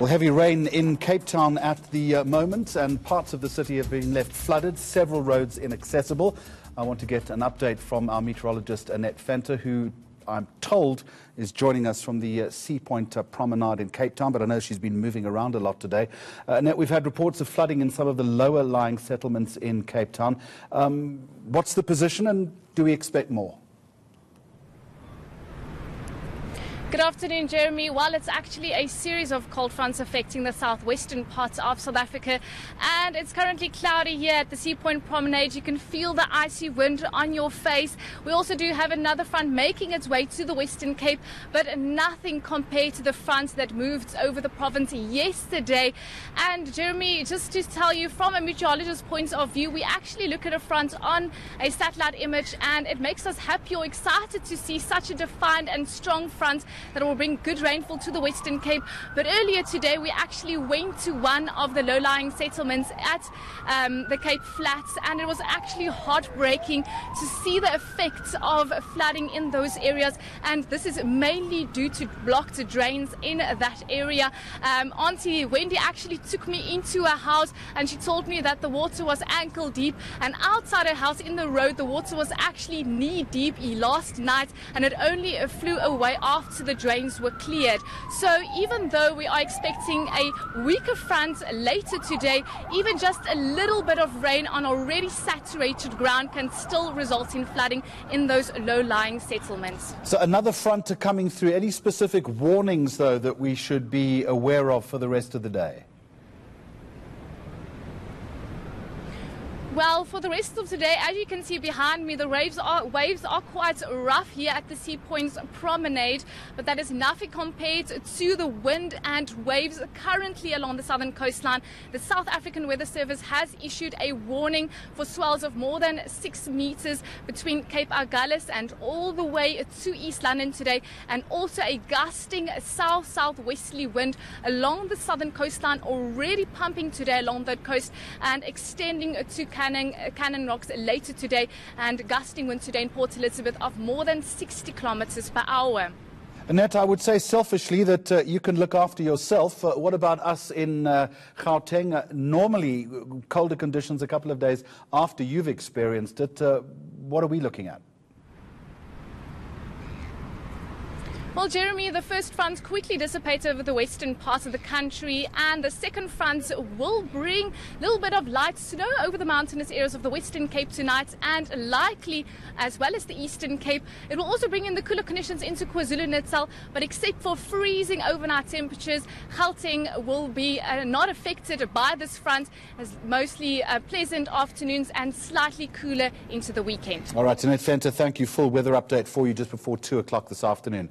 Well, heavy rain in Cape Town at the moment, and parts of the city have been left flooded, several roads inaccessible. I want to get an update from our meteorologist, Annette Venter, who I'm told is joining us from the Sea Point Promenade in Cape Town, but I know she's been moving around a lot today. Annette, we've had reports of flooding in some of the lower-lying settlements in Cape Town. What's the position, and do we expect more? Good afternoon, Jeremy. Well, it's actually a series of cold fronts affecting the southwestern parts of South Africa, and it's currently cloudy here at the Sea Point Promenade. You can feel the icy wind on your face. We also do have another front making its way to the Western Cape, but nothing compared to the front that moved over the province yesterday. And Jeremy, just to tell you, from a meteorologist's point of view, we actually look at a front on a satellite image, and it makes us happy or excited to see such a defined and strong front that will bring good rainfall to the Western Cape. But earlier today, we actually went to one of the low-lying settlements at the Cape Flats, and it was actually heartbreaking to see the effects of flooding in those areas. And this is mainly due to blocked drains in that area. Auntie Wendy actually took me into her house, and she told me that the water was ankle deep, and outside her house in the road, the water was actually knee deep last night, and it only flew away after the drains were cleared. So even though we are expecting a weaker front later today, even just a little bit of rain on already saturated ground can still result in flooding in those low-lying settlements. So another front coming through. Any specific warnings, though, that we should be aware of for the rest of the day? Well, for the rest of today, as you can see behind me, the waves are quite rough here at the Sea Point's Promenade, but that is nothing compared to the wind and waves currently along the southern coastline. The South African Weather Service has issued a warning for swells of more than 6 meters between Cape Agulhas and all the way to East London today, and also a gusting south-southwesterly wind along the southern coastline, already pumping today along that coast and extending to Cannon Rocks later today, and gusting wind today in Port Elizabeth of more than 60 kilometers per hour. Annette, I would say selfishly that you can look after yourself. What about us in Gauteng? Normally, colder conditions a couple of days after you've experienced it. What are we looking at? Well, Jeremy, the first front quickly dissipates over the western part of the country, and the second front will bring a little bit of light snow over the mountainous areas of the Western Cape tonight, and likely as well as the Eastern Cape. It will also bring in the cooler conditions into KwaZulu-Natal, but except for freezing overnight temperatures, Gauteng will be not affected by this front, as mostly pleasant afternoons and slightly cooler into the weekend. All right, Annette Venter, thank you. Full weather update for you just before 2 o'clock this afternoon.